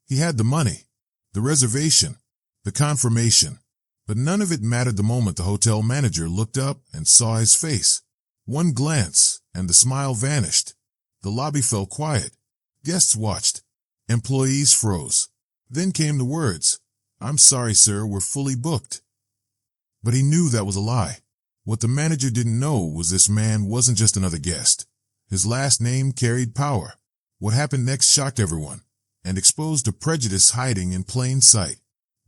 He had the money, the reservation, the confirmation, but none of it mattered the moment the hotel manager looked up and saw his face. One glance, and the smile vanished. The lobby fell quiet. Guests watched. Employees froze. Then came the words, "I'm sorry, sir, we're fully booked." But he knew that was a lie. What the manager didn't know was this man wasn't just another guest. His last name carried power. What happened next shocked everyone and exposed a prejudice hiding in plain sight.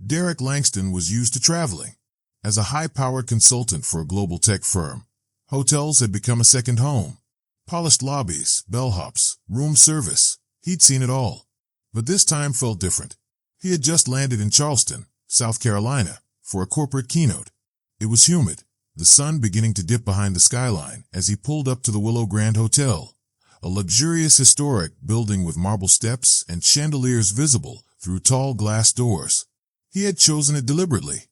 Derek Langston was used to traveling. As a high-powered consultant for a global tech firm, hotels had become a second home. Polished lobbies, bellhops, room service. He'd seen it all. But this time felt different. He had just landed in Charleston, South Carolina, for a corporate keynote. It was humid, the sun beginning to dip behind the skyline as he pulled up to the Willow Grand Hotel, a luxurious historic building with marble steps and chandeliers visible through tall glass doors. He had chosen it deliberately.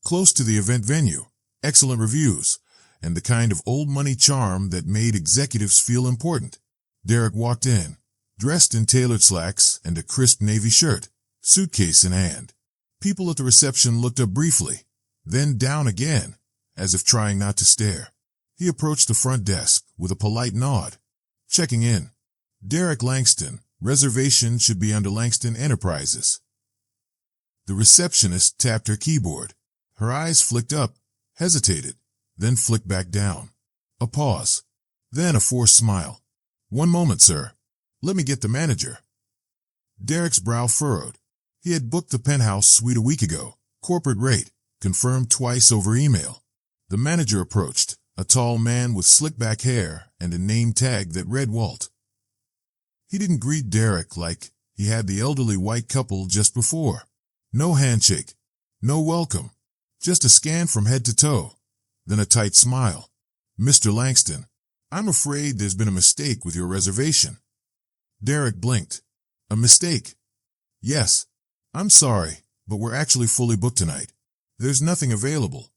Close to the event venue, excellent reviews, and the kind of old money charm that made executives feel important. Derek walked in, dressed in tailored slacks and a crisp navy shirt, suitcase in hand. People at the reception looked up briefly, then down again, as if trying not to stare. He approached the front desk with a polite nod. Checking in. Derek Langston. Reservation should be under Langston Enterprises. The receptionist tapped her keyboard. Her eyes flicked up, hesitated, then flicked back down. A pause. Then a forced smile. "One moment, sir. Let me get the manager." Derek's brow furrowed. He had booked the penthouse suite a week ago, corporate rate, confirmed twice over email. The manager approached, a tall man with slick back hair and a name tag that read Walt. He didn't greet Derek like he had the elderly white couple just before. No handshake, no welcome, just a scan from head to toe, then a tight smile. "Mr. Langston, I'm afraid there's been a mistake with your reservation." Derek blinked. "A mistake?" "Yes. I'm sorry, but we're actually fully booked tonight. There's nothing available."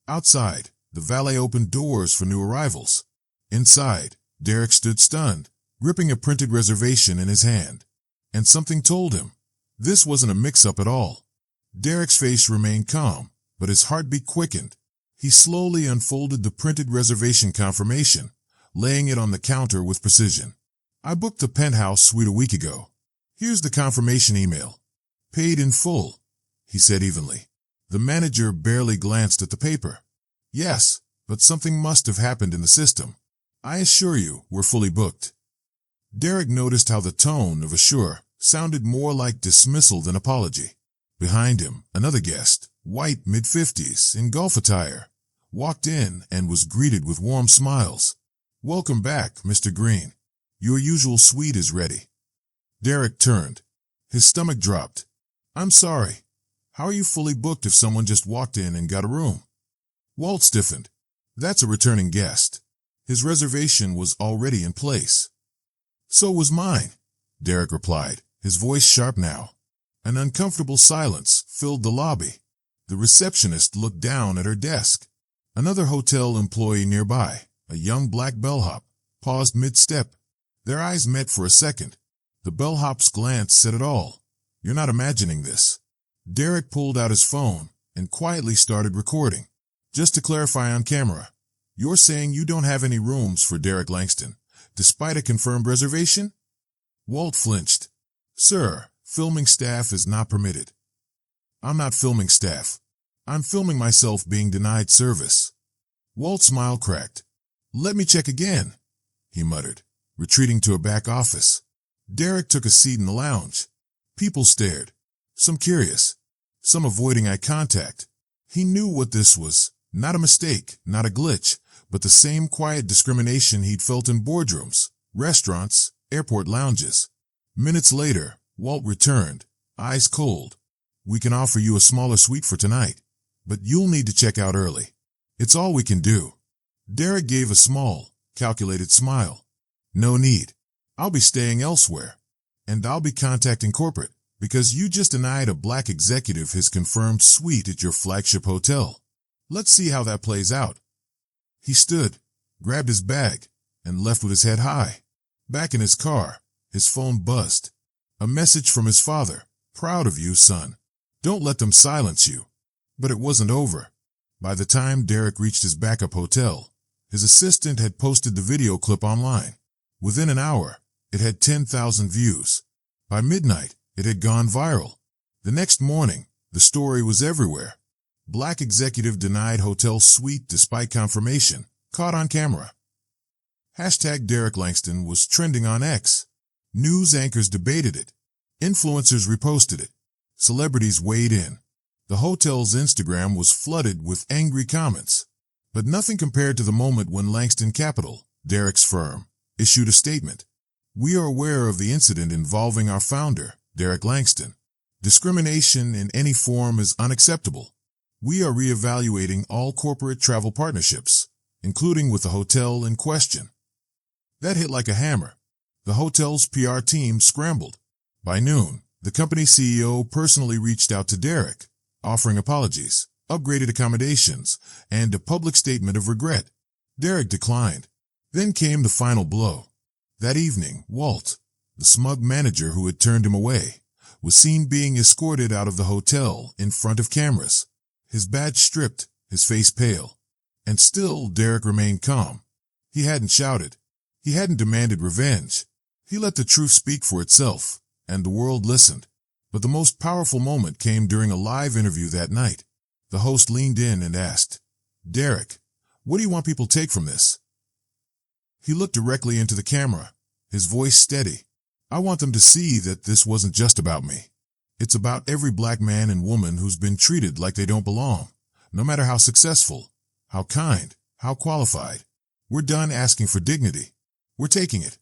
Outside, the valet opened doors for new arrivals. Inside, Derek stood stunned, gripping a printed reservation in his hand. And something told him this wasn't a mix-up at all. Derek's face remained calm, but his heartbeat quickened. He slowly unfolded the printed reservation confirmation, laying it on the counter with precision. "I booked the penthouse suite a week ago. Here's the confirmation email. Paid in full," he said evenly. The manager barely glanced at the paper. "Yes, but something must have happened in the system. I assure you, we're fully booked." Derek noticed how the tone of assure sounded more like dismissal than apology. Behind him, another guest, white mid-50s, in golf attire, walked in and was greeted with warm smiles. "Welcome back, Mr. Green. Your usual suite is ready." Derek turned. His stomach dropped. "I'm sorry. How are you fully booked if someone just walked in and got a room?" Walt stiffened. "That's a returning guest. His reservation was already in place." "So was mine," Derek replied, his voice sharp now. An uncomfortable silence filled the lobby. The receptionist looked down at her desk. Another hotel employee nearby, a young black bellhop, paused mid-step. Their eyes met for a second. The bellhop's glance said it all. "You're not imagining this." Derek pulled out his phone and quietly started recording. "Just to clarify on camera, you're saying you don't have any rooms for Derek Langston, despite a confirmed reservation?" Walt flinched. "Sir, filming staff is not permitted." "I'm not filming staff. I'm filming myself being denied service." Walt's smile cracked. "Let me check again," he muttered, retreating to a back office. Derek took a seat in the lounge. People stared, some curious, some avoiding eye contact. He knew what this was. Not a mistake, not a glitch, but the same quiet discrimination he'd felt in boardrooms, restaurants, airport lounges. Minutes later, Walt returned, eyes cold. "We can offer you a smaller suite for tonight, but you'll need to check out early. It's all we can do." Derek gave a small, calculated smile. "No need. I'll be staying elsewhere, and I'll be contacting corporate because you just denied a black executive his confirmed suite at your flagship hotel. Let's see how that plays out." He stood, grabbed his bag, and left with his head high. Back in his car, his phone buzzed. A message from his father, proud of you, son. Don't let them silence you." But it wasn't over. By the time Derek reached his backup hotel, his assistant had posted the video clip online. Within an hour, it had 10,000 views. By midnight, it had gone viral. The next morning, the story was everywhere. Black executive denied hotel suite despite confirmation, caught on camera. Hashtag Derek Langston was trending on X. News anchors debated it. Influencers reposted it. Celebrities weighed in. The hotel's Instagram was flooded with angry comments. But nothing compared to the moment when Langston Capital, Derek's firm, issued a statement. "We are aware of the incident involving our founder, Derek Langston. Discrimination in any form is unacceptable. We are reevaluating all corporate travel partnerships, including with the hotel in question." That hit like a hammer. The hotel's PR team scrambled. By noon, the company CEO personally reached out to Derek, offering apologies, upgraded accommodations, and a public statement of regret. Derek declined. Then came the final blow. That evening, Walt, the smug manager who had turned him away, was seen being escorted out of the hotel in front of cameras, his badge stripped, his face pale. And still Derek remained calm. He hadn't shouted. He hadn't demanded revenge. He let the truth speak for itself, and the world listened. But the most powerful moment came during a live interview that night. The host leaned in and asked, "Derek, what do you want people to take from this?" He looked directly into the camera, his voice steady. "I want them to see that this wasn't just about me. It's about every black man and woman who's been treated like they don't belong, no matter how successful, how kind, how qualified. We're done asking for dignity. We're taking it."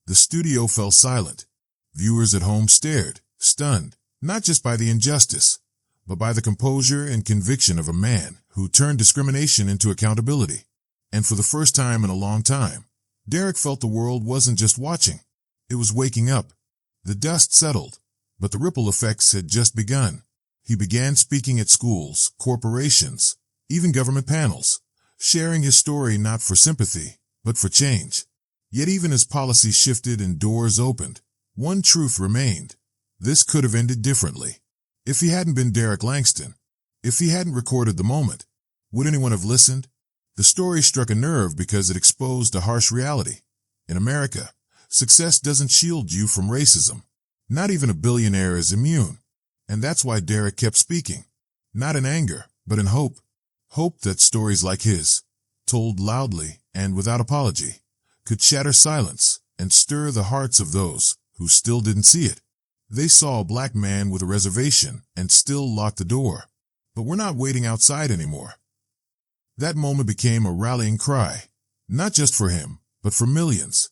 The studio fell silent. Viewers at home stared, stunned, not just by the injustice, but by the composure and conviction of a man who turned discrimination into accountability. And for the first time in a long time, Derek felt the world wasn't just watching. It was waking up. The dust settled, but the ripple effects had just begun. He began speaking at schools, corporations, even government panels, sharing his story not for sympathy, but for change. Yet even as policies shifted and doors opened, one truth remained. This could have ended differently. If he hadn't been Derek Langston, if he hadn't recorded the moment, would anyone have listened? The story struck a nerve because it exposed a harsh reality. In America, success doesn't shield you from racism. Not even a billionaire is immune. And that's why Derek kept speaking. Not in anger, but in hope. Hope that stories like his, told loudly and without apology, could shatter silence and stir the hearts of those who still didn't see it. They saw a black man with a reservation and still locked the door. But we're not waiting outside anymore. That moment became a rallying cry, not just for him, but for millions.